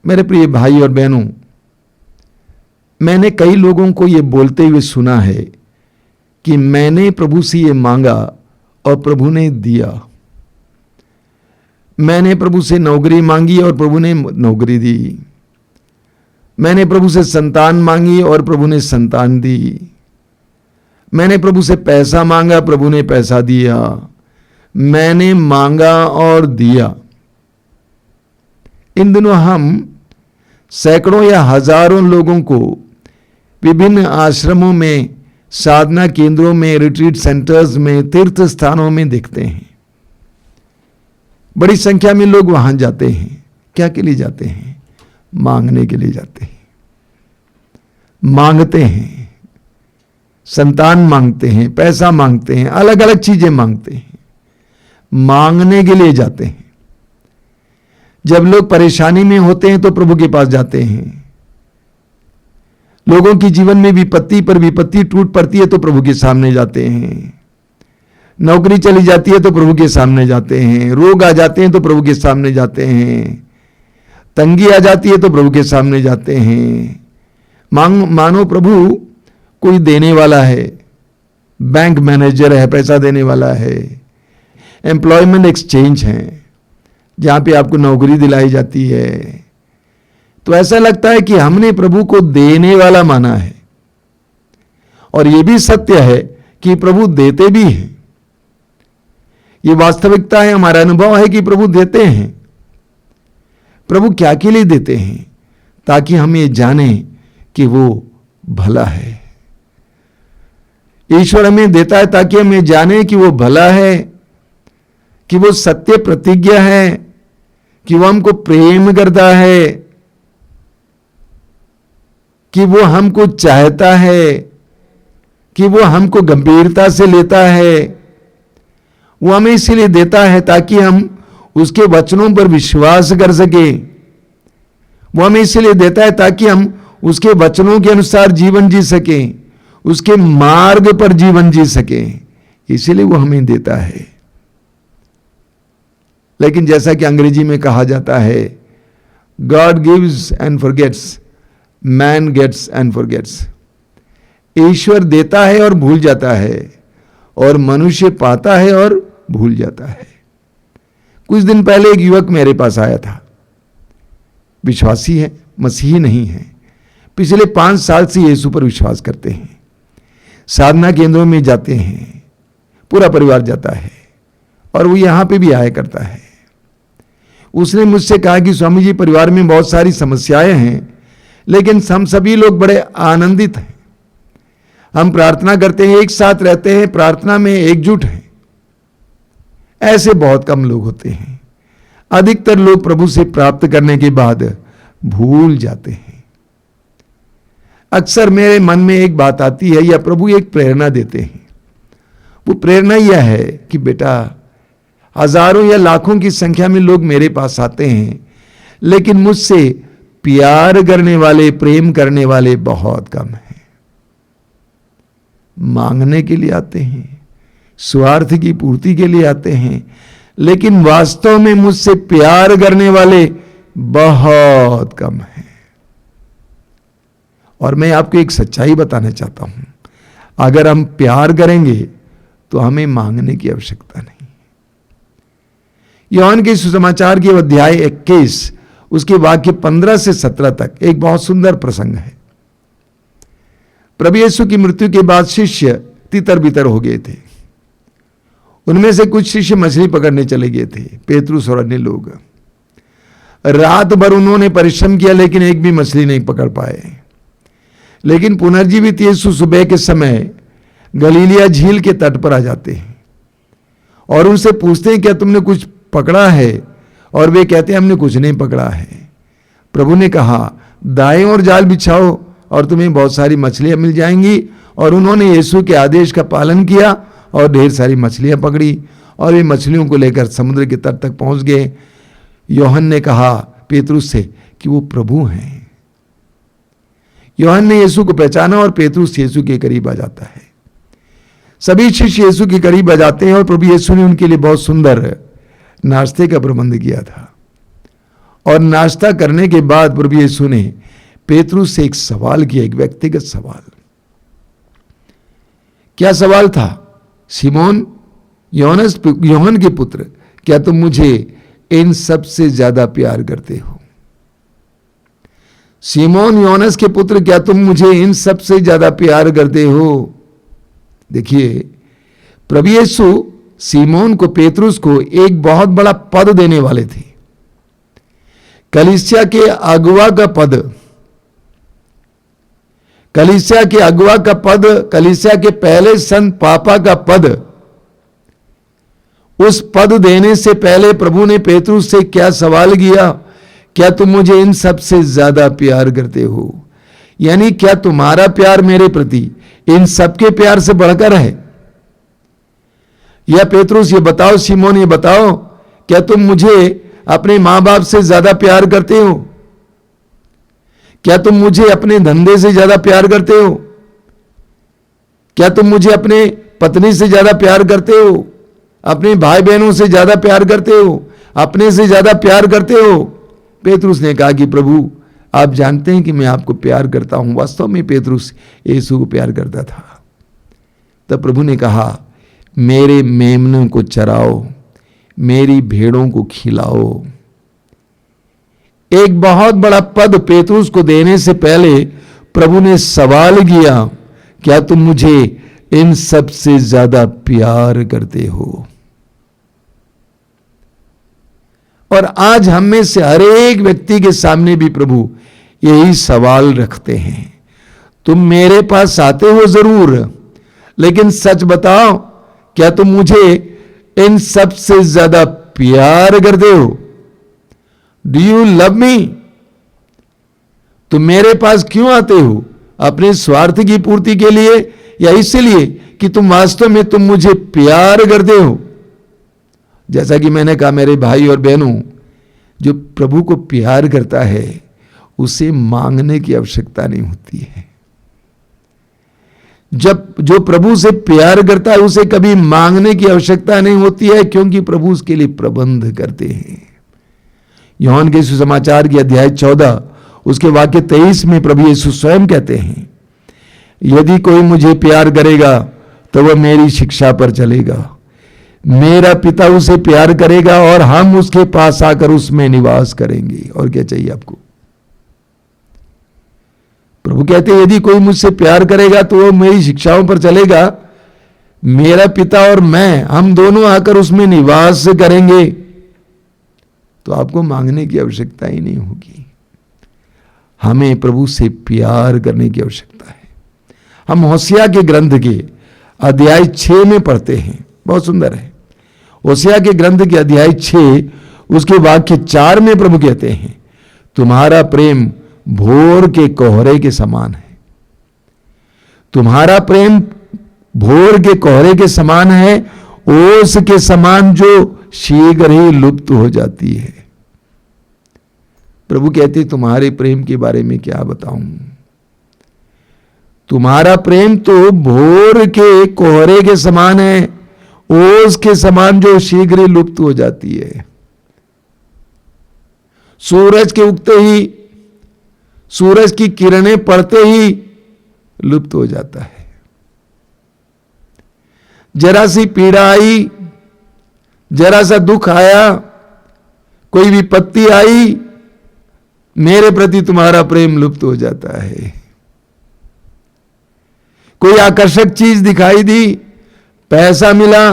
मेरे प्रिय भाई और बहनों, मैंने कई लोगों को ये बोलते हुए सुना है कि मैंने प्रभु से ये मांगा और प्रभु ने दिया। मैंने प्रभु से नौकरी मांगी और प्रभु ने नौकरी दी। मैंने प्रभु से संतान मांगी और प्रभु ने संतान दी। मैंने प्रभु से पैसा मांगा, प्रभु ने पैसा दिया। मैंने मांगा और दिया। इन दिनों हम सैकड़ों या हजारों लोगों को विभिन्न आश्रमों में, साधना केंद्रों में, रिट्रीट सेंटर्स में, तीर्थ स्थानों में देखते हैं। बड़ी संख्या में लोग वहां जाते हैं। क्या के लिए जाते हैं? मांगने के लिए जाते हैं। मांगते हैं, संतान मांगते हैं, पैसा मांगते हैं, अलग अलग चीजें मांगते हैं। मांगने के लिए जाते हैं। जब लोग परेशानी में होते हैं तो प्रभु के पास जाते हैं। लोगों की जीवन में विपत्ति पर विपत्ति टूट पड़ती है तो प्रभु के सामने जाते हैं। नौकरी चली जाती है तो प्रभु के सामने जाते हैं। रोग आ जाते हैं तो प्रभु के सामने जाते हैं। तंगी आ जाती है तो प्रभु के सामने जाते हैं। मानो प्रभु कोई देने वाला है, बैंक मैनेजर है, पैसा देने वाला है, एम्प्लॉयमेंट एक्सचेंज है, जहां पे आपको नौकरी दिलाई जाती है। तो ऐसा लगता है कि हमने प्रभु को देने वाला माना है। और यह भी सत्य है कि प्रभु देते भी हैं। ये वास्तविकता है, हमारा अनुभव है कि प्रभु देते हैं। प्रभु क्या के लिए देते हैं? ताकि हम ये जाने कि वो भला है। ईश्वर हमें देता है ताकि हम ये जाने कि वो भला है, कि वो सत्य प्रतिज्ञा है, कि वो हमको प्रेम करता है, कि वो हमको चाहता है, कि वो हमको गंभीरता से लेता है। वो हमें इसीलिए देता है ताकि हम उसके वचनों पर विश्वास कर सके। वो हमें इसीलिए देता है ताकि हम उसके वचनों के अनुसार जीवन जी सके, उसके मार्ग पर जीवन जी सके। इसीलिए वो हमें देता है। लेकिन जैसा कि अंग्रेजी में कहा जाता है, God gives and forgets, man gets and forgets. ईश्वर देता है और भूल जाता है, और मनुष्य पाता है और भूल जाता है। कुछ दिन पहले एक युवक मेरे पास आया था। विश्वासी है, मसीही नहीं है। पिछले 5 साल से यीशु पर विश्वास करते हैं। साधना केंद्रों में जाते हैं, पूरा परिवार जाता है, और वो यहां पे भी आया करता है। उसने मुझसे कहा कि स्वामी जी, परिवार में बहुत सारी समस्याएं हैं, लेकिन हम सभी लोग बड़े आनंदित हैं। हम प्रार्थना करते हैं, एक साथ रहते हैं, प्रार्थना में एकजुट हैं। ऐसे बहुत कम लोग होते हैं। अधिकतर लोग प्रभु से प्राप्त करने के बाद भूल जाते हैं। अक्सर मेरे मन में एक बात आती है, या प्रभु एक प्रेरणा देते हैं। वो प्रेरणा यह है कि बेटा, हजारों या लाखों की संख्या में लोग मेरे पास आते हैं, लेकिन मुझसे प्यार करने वाले, प्रेम करने वाले बहुत कम हैं। मांगने के लिए आते हैं, स्वार्थ की पूर्ति के लिए आते हैं, लेकिन वास्तव में मुझसे प्यार करने वाले बहुत कम हैं। और मैं आपको एक सच्चाई बताना चाहता हूं, अगर हम प्यार करेंगे तो हमें मांगने की आवश्यकता नहीं। यूहन्ना के सुसमाचार के अध्याय 21 उसके वाक्य 15 से 17 तक एक बहुत सुंदर प्रसंग है। प्रभु यीशु की मृत्यु के बाद शिष्य तितर बितर हो गए थे। उनमें से कुछ शिष्य मछली पकड़ने चले गए थे, पेतरुस और अन्य लोग। रात भर उन्होंने परिश्रम किया, लेकिन एक भी मछली नहीं पकड़ पाए। लेकिन पुनर्जीवित यीशु सुबह के समय गलीलिया झील के तट पर आ जाते हैं और उनसे पूछते हैं, क्या तुमने कुछ पकड़ा है? और वे कहते हैं, हमने कुछ नहीं पकड़ा है। प्रभु ने कहा, दाएं ओर जाल बिछाओ और तुम्हें बहुत सारी मछलियां मिल जाएंगी। और उन्होंने यीशु के आदेश का पालन किया और ढेर सारी मछलियां पकड़ी, और वे मछलियों को लेकर समुद्र के तट तक पहुंच गए। यूहन्ना ने कहा पेतरुस से कि वो प्रभु हैं। यूहन्ना ने यीशु को पहचाना और पेतरुस यीशु के करीब आ जाता है। सभी शिष्य यीशु के करीब आ जाते हैं और प्रभु यीशु ने उनके लिए बहुत सुंदर नाश्ते का प्रबंध किया था। और नाश्ता करने के बाद प्रभु यीशु ने पेतरुस से एक सवाल किया, एक व्यक्तिगत सवाल। क्या सवाल था? शिमोन यूहन्ना के पुत्र, क्या तुम मुझे इन सब से ज्यादा प्यार करते हो? शिमोन यूहन्ना के पुत्र, क्या तुम मुझे इन सब से ज्यादा प्यार करते हो? देखिए, प्रभु यीशु शिमोन को, पेतरुस को एक बहुत बड़ा पद देने वाले थे। कलीसिया के अगुवा का पद, कलीसिया के अगुवा का पद, कलीसिया के पहले संत पापा का पद, उस पद देने से पहले प्रभु ने पेतरुस से क्या सवाल किया? क्या तुम मुझे इन सब से ज्यादा प्यार करते हो? यानी क्या तुम्हारा प्यार मेरे प्रति इन सबके प्यार से बढ़कर है? या पेतरुस ये बताओ, शिमोन ये बताओ, क्या तुम मुझे अपने मां बाप से ज्यादा प्यार करते हो? क्या तुम मुझे अपने धंधे से ज्यादा प्यार करते हो? क्या तुम मुझे अपने पत्नी से ज्यादा प्यार करते हो? अपने भाई बहनों से ज्यादा प्यार करते हो? अपने से ज्यादा प्यार करते हो? पेतरुस ने कहा कि प्रभु, आप जानते हैं कि मैं आपको प्यार करता हूं। वास्तव में पेतरुस यीशु को प्यार करता था। तब प्रभु ने कहा, मेरे मेमनों को चराओ, मेरी भेड़ों को खिलाओ। एक बहुत बड़ा पद पेतरुस को देने से पहले प्रभु ने सवाल किया, क्या तुम मुझे इन सब से ज्यादा प्यार करते हो? और आज हम में से हर एक व्यक्ति के सामने भी प्रभु यही सवाल रखते हैं। तुम मेरे पास आते हो जरूर, लेकिन सच बताओ, क्या तुम मुझे इन सब से ज्यादा प्यार करते हो? Do you love me? तुम मेरे पास क्यों आते हो? अपने स्वार्थ की पूर्ति के लिए, या इसलिए कि तुम वास्तव में तुम मुझे प्यार करते हो? जैसा कि मैंने कहा, मेरे भाई और बहनों, जो प्रभु को प्यार करता है उसे मांगने की आवश्यकता नहीं होती है। जब जो प्रभु से प्यार करता है उसे कभी मांगने की आवश्यकता नहीं होती है, क्योंकि प्रभु उसके लिए प्रबंध करते हैं। यूहन्ना के सुसमाचार की अध्याय 14 उसके वाक्य 23 में प्रभु यीशु स्वयं कहते हैं, यदि कोई मुझे प्यार करेगा तो वह मेरी शिक्षा पर चलेगा, मेरा पिता उसे प्यार करेगा और हम उसके पास आकर उसमें निवास करेंगे। और क्या चाहिए आपको? प्रभु कहते हैं, यदि कोई मुझसे प्यार करेगा तो वह मेरी शिक्षाओं पर चलेगा, मेरा पिता और मैं, हम दोनों आकर उसमें निवास करेंगे। तो आपको मांगने की आवश्यकता ही नहीं होगी। हमें प्रभु से प्यार करने की आवश्यकता है। हम होशिया के ग्रंथ के अध्याय 6 में पढ़ते हैं, बहुत सुंदर है। होशिया के ग्रंथ के अध्याय 6 उसके वाक्य 4 में प्रभु कहते हैं, तुम्हारा प्रेम भोर के कोहरे के समान है। तुम्हारा प्रेम भोर के कोहरे के समान है, ओस के समान जो शीघ्र ही लुप्त हो जाती है। प्रभु कहते, तुम्हारे प्रेम के बारे में क्या बताऊं? तुम्हारा प्रेम तो भोर के कोहरे के समान है, ओस के समान जो शीघ्र ही लुप्त हो जाती है। सूरज के उगते ही, सूरज की किरणें पड़ते ही लुप्त हो जाता है। जरा सी पीड़ा आई, जरा सा दुख आया, कोई विपत्ति आई, मेरे प्रति तुम्हारा प्रेम लुप्त हो जाता है। कोई आकर्षक चीज दिखाई दी, पैसा मिला,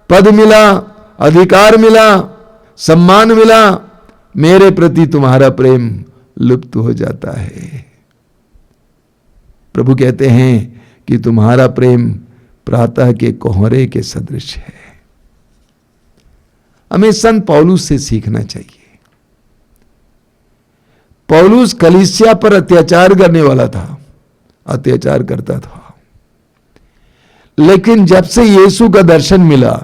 पद मिला, अधिकार मिला, सम्मान मिला, मेरे प्रति तुम्हारा प्रेम लुप्त हो जाता है। प्रभु कहते हैं कि तुम्हारा प्रेम प्रातः के कोहरे के सदृश है। हमें संत पौलुस से सीखना चाहिए। पौलुस कलीसिया पर अत्याचार करने वाला था, अत्याचार करता था, लेकिन जब से यीशु का दर्शन मिला,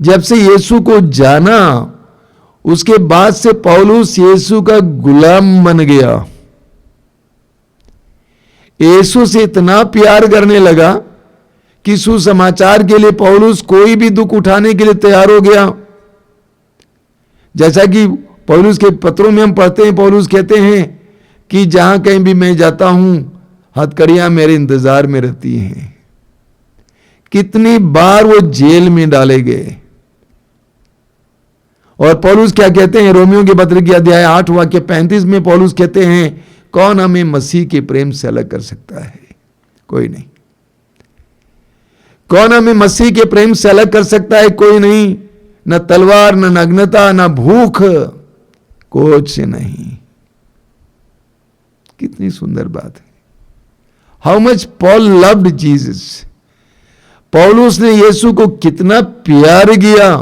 जब से यीशु को जाना, उसके बाद से पौलुस यीशु का गुलाम बन गया। यीशु से इतना प्यार करने लगा कि सुसमाचार के लिए पौलुस कोई भी दुख उठाने के लिए तैयार हो गया। जैसा कि पौलुस के पत्रों में हम पढ़ते हैं, पौलुस कहते हैं कि जहां कहीं भी मैं जाता हूं हथकड़ियां मेरे इंतजार में रहती हैं। कितनी बार वो जेल में डाले गए। और पौलुस क्या कहते हैं, रोमियो के पत्र के अध्याय 8 वाक्य 35 में पौलुस कहते हैं, कौन हमें मसीह के प्रेम से अलग कर सकता है? कोई नहीं। कौन हमें मसीह के प्रेम से अलग कर सकता है? कोई नहीं। न तलवार, न नग्नता, न भूख, कुछ नहीं। कितनी सुंदर बात है। How much Paul loved Jesus. पौलुस ने यीशु को कितना प्यार किया।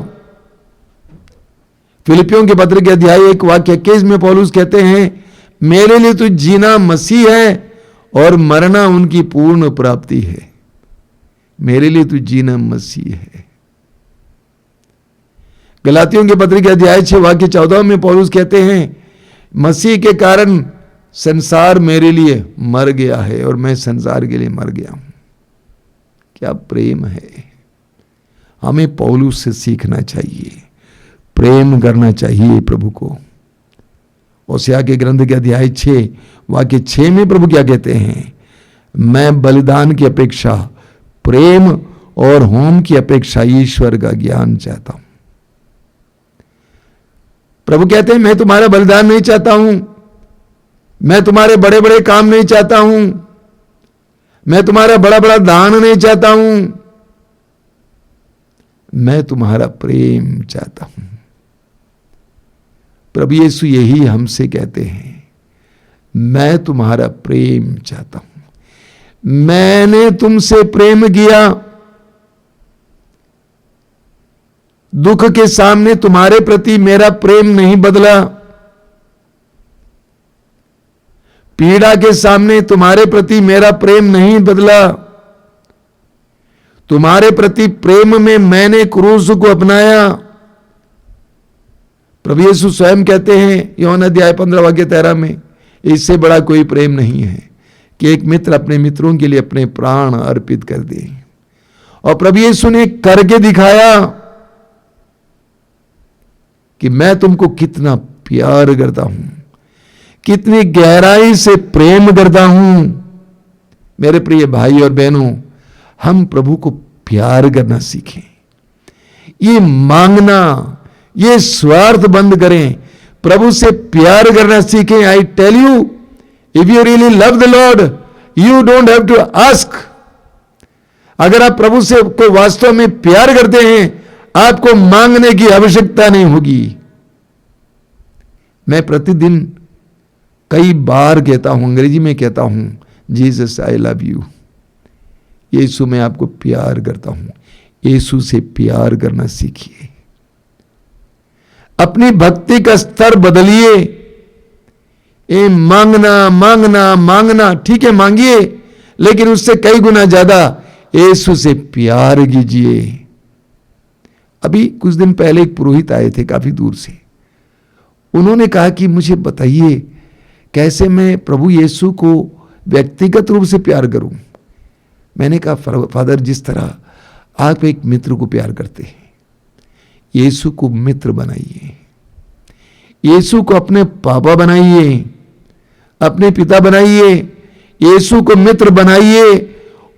फिलिपियों के पत्र के अध्याय 1 वाक्य 21 में पौलुस कहते हैं, मेरे लिए तो जीना मसीह है और मरना उनकी पूर्ण प्राप्ति है। मेरे लिए तो जीना मसीह है। गलातियों के पत्र के अध्याय 6 वाक्य 14 में पौलुस कहते हैं, मसीह के कारण संसार मेरे लिए मर गया है और मैं संसार के लिए मर गया हूं। क्या प्रेम है। हमें पौलुस से सीखना चाहिए, प्रेम करना चाहिए प्रभु को। होशिया के ग्रंथ के अध्याय 6 वाक्य 6 में प्रभु क्या कहते हैं, मैं बलिदान की अपेक्षा, प्रेम और होम की अपेक्षा ईश्वर का ज्ञान चाहता हूं। प्रभु कहते हैं, मैं तुम्हारा बलिदान नहीं चाहता हूं, मैं तुम्हारे बड़े बड़े काम नहीं चाहता हूं, मैं तुम्हारा बड़ा बड़ा दान नहीं चाहता हूं, मैं तुम्हारा प्रेम चाहता हूं। प्रभु यीशु यही हमसे कहते हैं, मैं तुम्हारा प्रेम चाहता हूं। मैंने तुमसे प्रेम किया, दुख के सामने तुम्हारे प्रति मेरा प्रेम नहीं बदला, पीड़ा के सामने तुम्हारे प्रति मेरा प्रेम नहीं बदला, तुम्हारे प्रति प्रेम में मैंने क्रूस को अपनाया। प्रभु यीशु स्वयं कहते हैं यूहन्ना अध्याय 15 वाक्य 13 में, इससे बड़ा कोई प्रेम नहीं है कि एक मित्र अपने मित्रों के लिए अपने प्राण अर्पित कर दे। और प्रभु यीशु ने करके दिखाया कि मैं तुमको कितना प्यार करता हूं, कितनी गहराई से प्रेम करता हूं। मेरे प्रिय भाई और बहनों, हम प्रभु को प्यार करना सीखें। ये मांगना, ये स्वार्थ बंद करें, प्रभु से प्यार करना सीखें। I tell you, if you really love the lord, you don't have to ask. अगर आप प्रभु से को वास्तव में प्यार करते हैं, आपको मांगने की आवश्यकता नहीं होगी। मैं प्रतिदिन कई बार कहता हूं, अंग्रेजी में कहता हूं, जीसस आई लव यू। यीशु मैं आपको प्यार करता हूं। यीशु से प्यार करना सीखिए। अपनी भक्ति का स्तर बदलिए। ये मांगना मांगना मांगना, ठीक है मांगिए, लेकिन उससे कई गुना ज्यादा यीशु से प्यार कीजिए। अभी कुछ दिन पहले एक पुरोहित आए थे काफी दूर से। उन्होंने कहा कि मुझे बताइए कैसे मैं प्रभु यीशु को व्यक्तिगत रूप से प्यार करूं। मैंने कहा, फादर, जिस तरह आप एक मित्र को प्यार करते हैं, यीशु को मित्र बनाइए। यीशु को अपने पापा बनाइए, अपने पिता बनाइए। यीशु को मित्र बनाइए।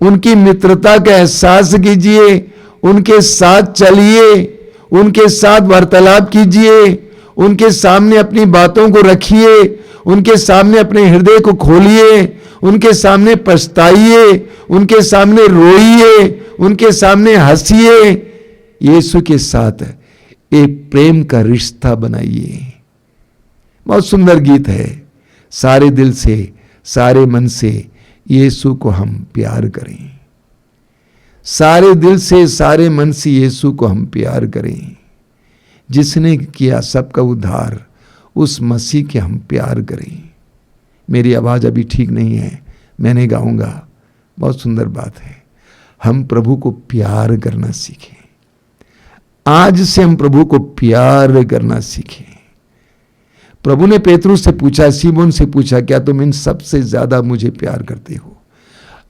उनकी मित्रता का एहसास कीजिए, उनके साथ चलिए, उनके साथ वार्तालाप कीजिए, उनके सामने अपनी बातों को रखिए, उनके सामने अपने हृदय को खोलिए, उनके सामने पछताइए, उनके सामने रोइए, उनके सामने हंसिए। यीशु के साथ एक प्रेम का रिश्ता बनाइए। बहुत सुंदर गीत है, सारे दिल से सारे मन से यीशु को हम प्यार करें। सारे दिल से सारे मन से यीशु को हम प्यार करें। जिसने किया सबका उद्धार, उस मसीह के हम प्यार करें। मेरी आवाज अभी ठीक नहीं है, मैं नहीं गाऊंगा। बहुत सुंदर बात है, हम प्रभु को प्यार करना सीखें। आज से हम प्रभु को प्यार करना सीखें। प्रभु ने पेतरुस से पूछा, सीमोन से पूछा, क्या तुम इन सबसे ज्यादा मुझे प्यार करते हो?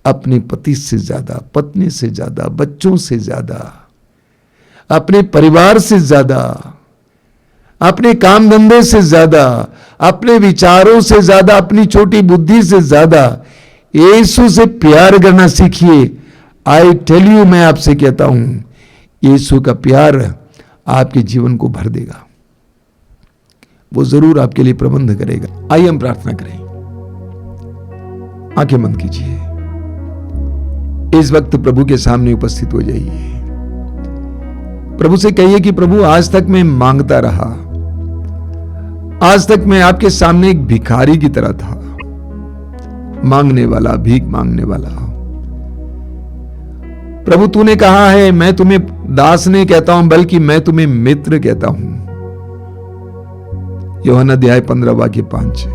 अपने पति से ज्यादा, पत्नी से ज्यादा, बच्चों से ज्यादा, अपने परिवार से ज्यादा, अपने काम धंधे से ज्यादा, अपने विचारों से ज्यादा, अपनी छोटी बुद्धि से ज्यादा यीशु से प्यार करना सीखिए। आई टेल यू, मैं आपसे कहता हूं, यीशु का प्यार आपके जीवन को भर देगा, वो जरूर आपके लिए प्रबंध करेगा। आइए हम प्रार्थना करें। आंखें बंद कीजिए, इस वक्त प्रभु के सामने उपस्थित हो जाइए। प्रभु से कहिए कि प्रभु, आज तक मैं मांगता रहा, आज तक मैं आपके सामने एक भिखारी की तरह था, मांगने वाला, भीख मांगने वाला। प्रभु तूने कहा है, मैं तुम्हें दास नहीं कहता हूं बल्कि मैं तुम्हें मित्र कहता हूं। यूहन्ना अध्याय 15 वाक्य 5।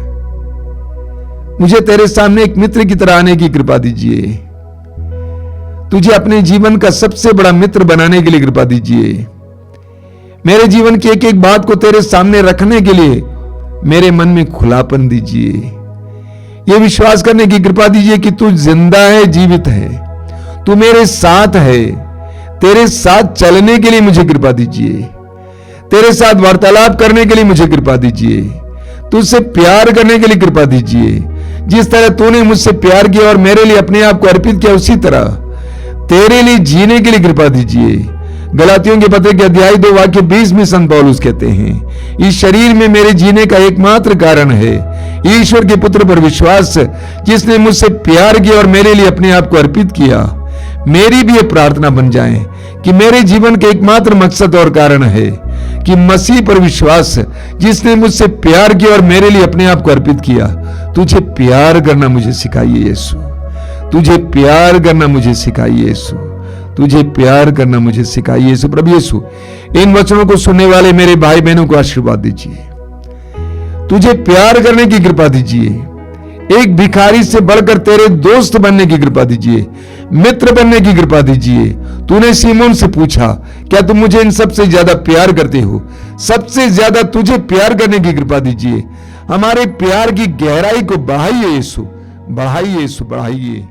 मुझे तेरे सामने एक मित्र की तरह आने की कृपा दीजिए, तुझे अपने जीवन का सबसे बड़ा मित्र बनाने के लिए कृपा दीजिए। मेरे जीवन की एक एक बात को तेरे सामने रखने के लिए मेरे मन में खुलापन दीजिए। यह विश्वास करने की कृपा दीजिए कि तू जिंदा है, जीवित है, तू मेरे साथ है। तेरे साथ चलने के लिए मुझे कृपा दीजिए, तेरे साथ वार्तालाप करने के लिए मुझे कृपा दीजिए, तुझसे प्यार करने के लिए कृपा दीजिए। जिस तरह तूने मुझसे प्यार किया और मेरे लिए अपने आप को अर्पित किया, उसी तरह तेरे लिए जीने के लिए कृपा दीजिए। गलातियों के पत्र के अध्याय 2 वाक्य 20 में संत पौलुस कहते हैं, इस शरीर में मेरे जीने का एकमात्र कारण है ईश्वर के पुत्र पर विश्वास, जिसने मुझसे प्यार किया और मेरे लिए अपने आप को अर्पित किया। मेरी भी यह प्रार्थना बन जाए कि मेरे जीवन का एकमात्र मकसद और कारण है कि मसीह पर विश्वास, जिसने मुझसे प्यार किया और मेरे लिए अपने आप को अर्पित किया। तुझे प्यार करना मुझे सिखाइए यीशु, तुझे प्यार करना मुझे सिखाइए यीशु, तुझे प्यार करना मुझे सिखाइए यीशु। प्रभु यीशु, इन वचनों को सुनने वाले मेरे भाई बहनों को आशीर्वाद दीजिए, तुझे प्यार करने की कृपा दीजिए, एक भिखारी से बढ़कर तेरे दोस्त बनने की कृपा दीजिए, मित्र बनने की कृपा दीजिए। तूने सीमोन से पूछा, क्या तुम मुझे इन सबसे ज्यादा प्यार करते हो? सबसे ज्यादा तुझे प्यार करने की कृपा दीजिए। हमारे प्यार की गहराई को बढ़ाइए यीशु, बढ़ाइए यीशु, बढ़ाइए।